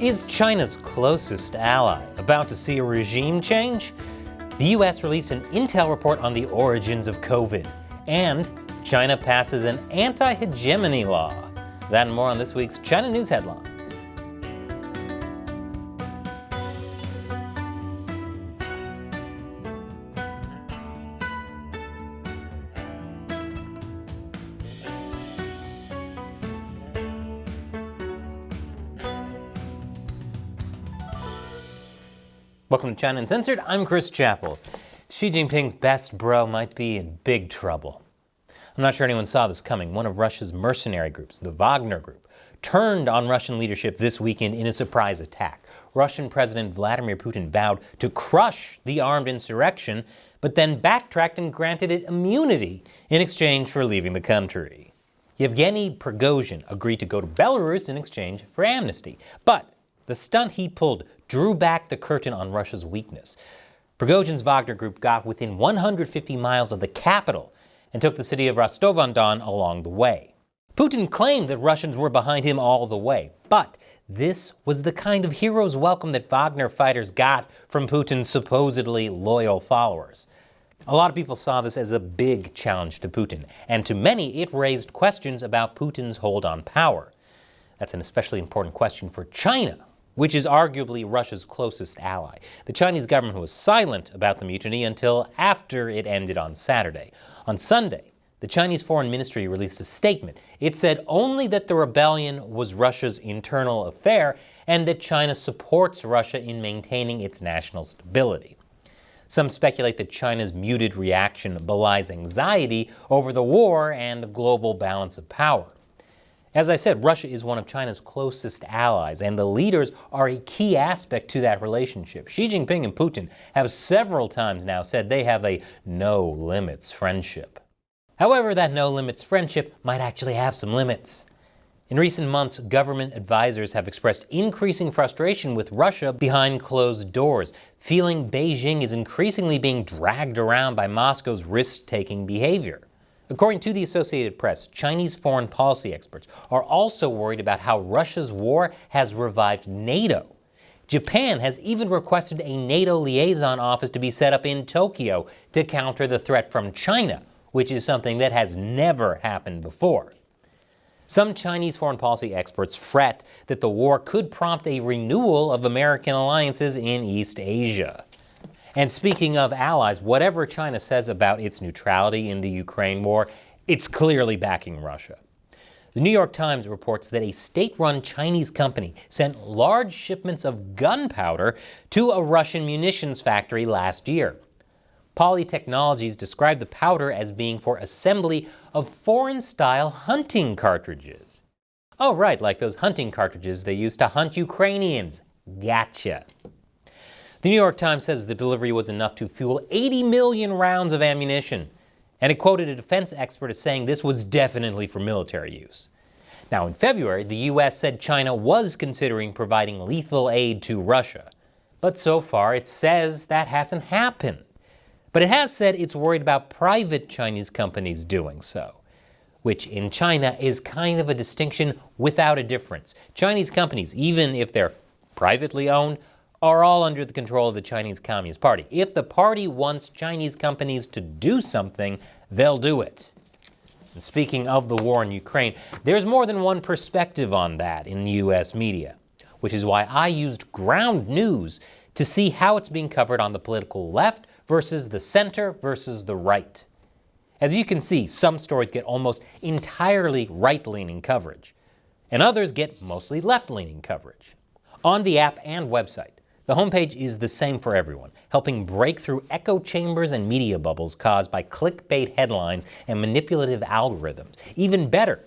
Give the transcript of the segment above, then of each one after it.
Is China's closest ally about to see a regime change? The US released an intel report on the origins of COVID, and China passes an anti-hegemony law. That and more on this week's China News Headlines. Welcome to China Uncensored. I'm Chris Chappell. Xi Jinping's best bro might be in big trouble. I'm not sure anyone saw this coming. One of Russia's mercenary groups, the Wagner group, turned on Russian leadership this weekend in a surprise attack. Russian President Vladimir Putin vowed to crush the armed insurrection, but then backtracked and granted it immunity in exchange for leaving the country. Yevgeny Prigozhin agreed to go to Belarus in exchange for amnesty, but the stunt he pulled drew back the curtain on Russia's weakness. Prigozhin's Wagner group got within 150 miles of the capital and took the city of Rostov-on-Don along the way. Putin claimed that Russians were behind him all the way, but this was the kind of hero's welcome that Wagner fighters got from Putin's supposedly loyal followers. A lot of people saw this as a big challenge to Putin, and to many it raised questions about Putin's hold on power. That's an especially important question for China, which is arguably Russia's closest ally. The Chinese government was silent about the mutiny until after it ended on Saturday. On Sunday, the Chinese Foreign Ministry released a statement. It said only that the rebellion was Russia's internal affair and that China supports Russia in maintaining its national stability. Some speculate that China's muted reaction belies anxiety over the war and the global balance of power. As I said, Russia is one of China's closest allies, and the leaders are a key aspect to that relationship. Xi Jinping and Putin have several times now said they have a no-limits friendship. However, that no-limits friendship might actually have some limits. In recent months, government advisors have expressed increasing frustration with Russia behind closed doors, feeling Beijing is increasingly being dragged around by Moscow's risk-taking behavior. According to the Associated Press, Chinese foreign policy experts are also worried about how Russia's war has revived NATO. Japan has even requested a NATO liaison office to be set up in Tokyo to counter the threat from China, which is something that has never happened before. Some Chinese foreign policy experts fret that the war could prompt a renewal of American alliances in East Asia. And speaking of allies, whatever China says about its neutrality in the Ukraine war, it's clearly backing Russia. The New York Times reports that a state-run Chinese company sent large shipments of gunpowder to a Russian munitions factory last year. Poly Technologies described the powder as being for assembly of foreign-style hunting cartridges. Oh right, like those hunting cartridges they used to hunt Ukrainians. Gotcha. The New York Times says the delivery was enough to fuel 80 million rounds of ammunition, and it quoted a defense expert as saying this was definitely for military use. Now, in February, the U.S. said China was considering providing lethal aid to Russia, but so far it says that hasn't happened. But it has said it's worried about private Chinese companies doing so, which in China is kind of a distinction without a difference. Chinese companies, even if they're privately owned, are all under the control of the Chinese Communist Party. If the party wants Chinese companies to do something, they'll do it. And speaking of the war in Ukraine, there's more than one perspective on that in the US media, which is why I used ground news to see how it's being covered on the political left versus the center versus the right. As you can see, some stories get almost entirely right-leaning coverage, and others get mostly left-leaning coverage. On the app and website, the homepage is the same for everyone, helping break through echo chambers and media bubbles caused by clickbait headlines and manipulative algorithms. Even better,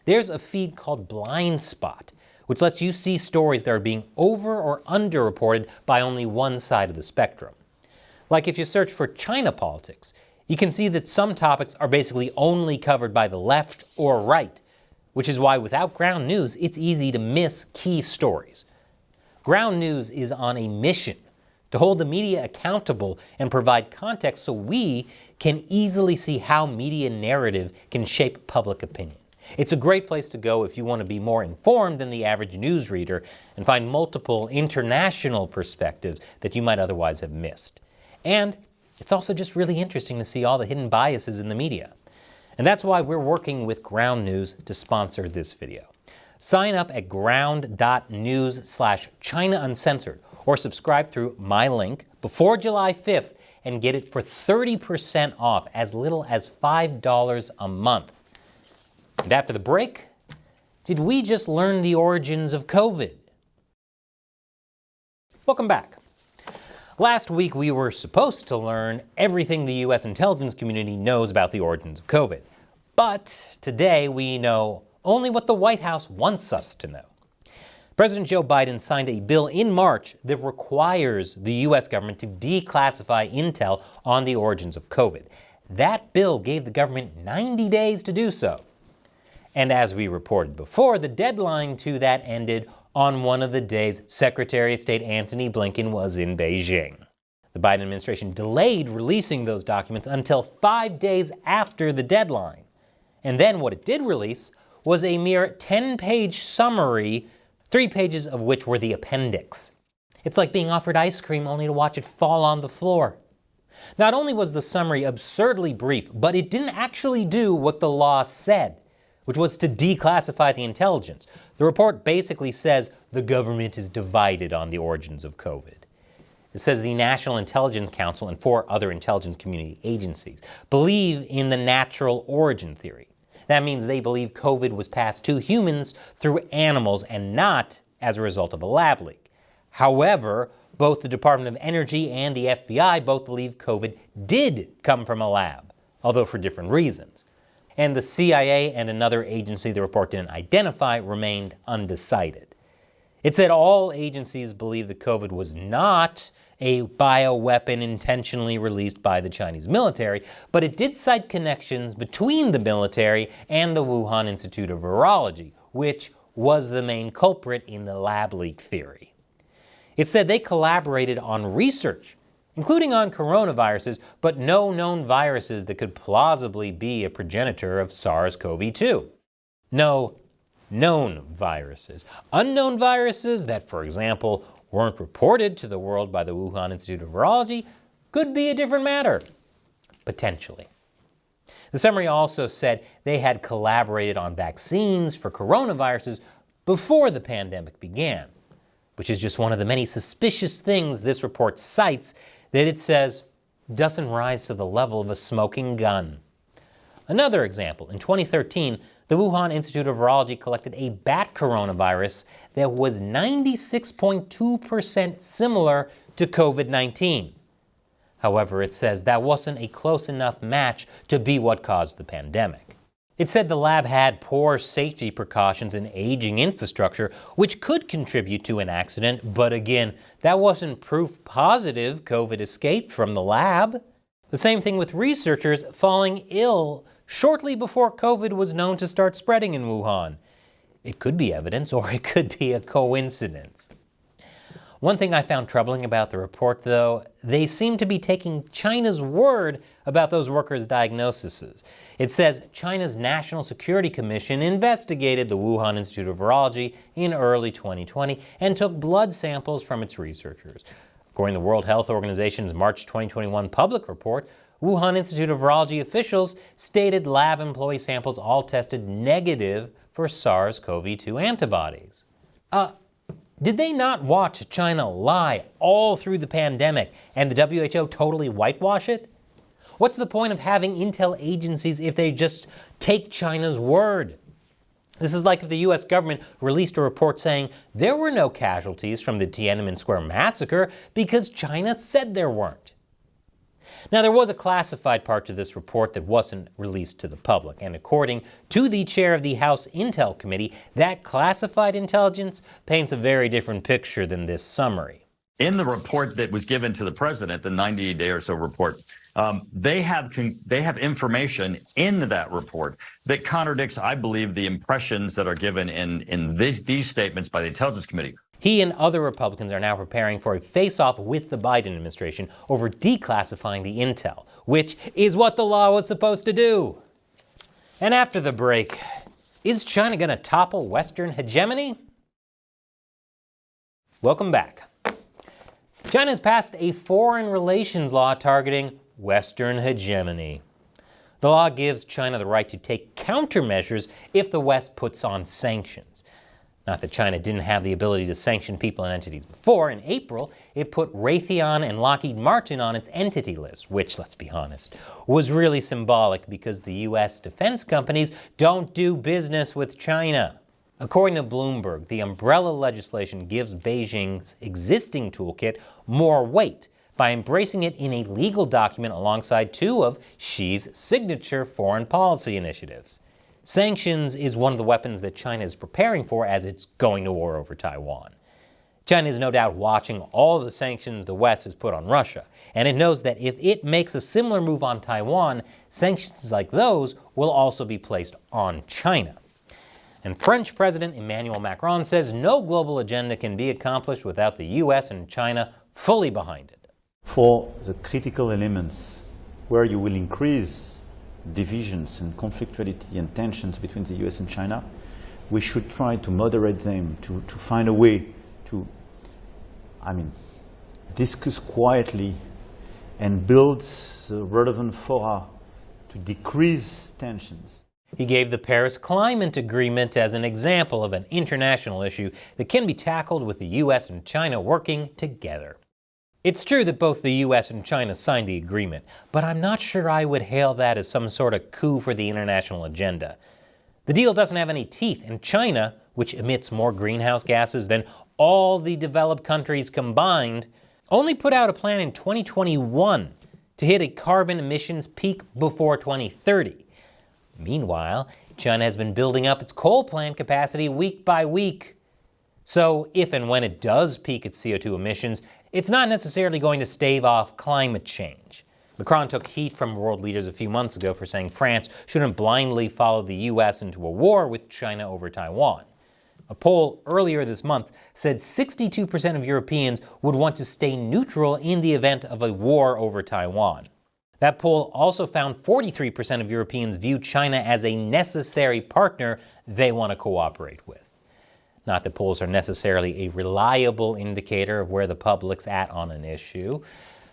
there's a feed called Blind Spot, which lets you see stories that are being over or underreported by only one side of the spectrum. Like if you search for China politics, you can see that some topics are basically only covered by the left or right, which is why without ground news, it's easy to miss key stories. Ground News is on a mission to hold the media accountable and provide context so we can easily see how media narrative can shape public opinion. It's a great place to go if you want to be more informed than the average news reader and find multiple international perspectives that you might otherwise have missed. And it's also just really interesting to see all the hidden biases in the media. And that's why we're working with Ground News to sponsor this video. Sign up at ground.news/China Uncensored or subscribe through my link before July 5th and get it for 30% off, as little as $5 a month. And after the break, did we just learn the origins of COVID? Welcome back. Last week we were supposed to learn everything the U.S. intelligence community knows about the origins of COVID. But today we know only what the White House wants us to know. President Joe Biden signed a bill in March that requires the U.S. government to declassify intel on the origins of COVID. That bill gave the government 90 days to do so. And as we reported before, the deadline to that ended on one of the days Secretary of State Antony Blinken was in Beijing. The Biden administration delayed releasing those documents until 5 days after the deadline. And then what it did release was a mere 10-page summary, 3 pages of which were the appendix. It's like being offered ice cream only to watch it fall on the floor. Not only was the summary absurdly brief, but it didn't actually do what the law said, which was to declassify the intelligence. The report basically says the government is divided on the origins of COVID. It says the National Intelligence Council and 4 other intelligence community agencies believe in the natural origin theory. That means they believe COVID was passed to humans through animals and not as a result of a lab leak. However, both the Department of Energy and the FBI both believe COVID did come from a lab, although for different reasons. And the CIA and another agency the report didn't identify remained undecided. It said all agencies believe that COVID was not a bioweapon intentionally released by the Chinese military, but it did cite connections between the military and the Wuhan Institute of Virology, which was the main culprit in the lab leak theory. It said they collaborated on research, including on coronaviruses, but no known viruses that could plausibly be a progenitor of SARS-CoV-2. No known viruses. Unknown viruses that, for example, weren't reported to the world by the Wuhan Institute of Virology could be a different matter, potentially. The summary also said they had collaborated on vaccines for coronaviruses before the pandemic began, which is just one of the many suspicious things this report cites that it says doesn't rise to the level of a smoking gun. Another example, in 2013, the Wuhan Institute of Virology collected a bat coronavirus that was 96.2% similar to COVID-19. However, it says that wasn't a close enough match to be what caused the pandemic. It said the lab had poor safety precautions and aging infrastructure, which could contribute to an accident, but again, that wasn't proof positive COVID escaped from the lab. The same thing with researchers falling ill shortly before COVID was known to start spreading in Wuhan. It could be evidence, or it could be a coincidence. One thing I found troubling about the report, though, they seem to be taking China's word about those workers' diagnoses. It says China's National Security Commission investigated the Wuhan Institute of Virology in early 2020 and took blood samples from its researchers. According to the World Health Organization's March 2021 public report, Wuhan Institute of Virology officials stated lab employee samples all tested negative for SARS-CoV-2 antibodies. Did they not watch China lie all through the pandemic and the WHO totally whitewash it? What's the point of having intel agencies if they just take China's word? This is like if the US government released a report saying there were no casualties from the Tiananmen Square massacre because China said there weren't. Now, there was a classified part to this report that wasn't released to the public, and according to the chair of the House Intel Committee, that classified intelligence paints a very different picture than this summary. In the report that was given to the president, the 90-day or so report, they have information in that report that contradicts, I believe, the impressions that are given in these statements by the Intelligence Committee. He and other Republicans are now preparing for a face-off with the Biden administration over declassifying the intel, which is what the law was supposed to do. And after the break, Is China going to topple Western hegemony? Welcome back. China has passed a foreign relations law targeting Western hegemony. The law gives China the right to take countermeasures if the West puts on sanctions. Not that China didn't have the ability to sanction people and entities before. In April, it put Raytheon and Lockheed Martin on its entity list, which, let's be honest, was really symbolic because the U.S. defense companies don't do business with China. According to Bloomberg, the umbrella legislation gives Beijing's existing toolkit more weight by embracing it in a legal document alongside two of Xi's signature foreign policy initiatives. Sanctions is one of the weapons that China is preparing for as it's going to war over Taiwan. China is no doubt watching all the sanctions the West has put on Russia, and it knows that if it makes a similar move on Taiwan, sanctions like those will also be placed on China. And French President Emmanuel Macron says no global agenda can be accomplished without the U.S. and China fully behind it. For the critical elements where you will increase divisions and conflictuality and tensions between the US and China, we should try to moderate them, to find a way to, discuss quietly and build the relevant fora to decrease tensions. He gave the Paris Climate Agreement as an example of an international issue that can be tackled with the US and China working together. It's true that both the US and China signed the agreement, but I'm not sure I would hail that as some sort of coup for the international agenda. The deal doesn't have any teeth, and China, which emits more greenhouse gases than all the developed countries combined, only put out a plan in 2021 to hit a carbon emissions peak before 2030. Meanwhile, China has been building up its coal plant capacity week by week. So if and when it does peak its CO2 emissions, it's not necessarily going to stave off climate change. Macron took heat from world leaders a few months ago for saying France shouldn't blindly follow the U.S. into a war with China over Taiwan. A poll earlier this month said 62% of Europeans would want to stay neutral in the event of a war over Taiwan. That poll also found 43% of Europeans view China as a necessary partner they want to cooperate with. Not that polls are necessarily a reliable indicator of where the public's at on an issue.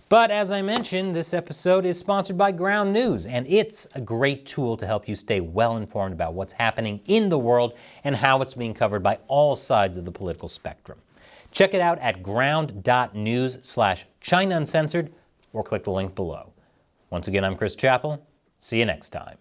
But as I mentioned, this episode is sponsored by Ground News, and it's a great tool to help you stay well informed about what's happening in the world and how it's being covered by all sides of the political spectrum. Check it out at ground.news/China Uncensored or click the link below. Once again, I'm Chris Chappell. See you next time.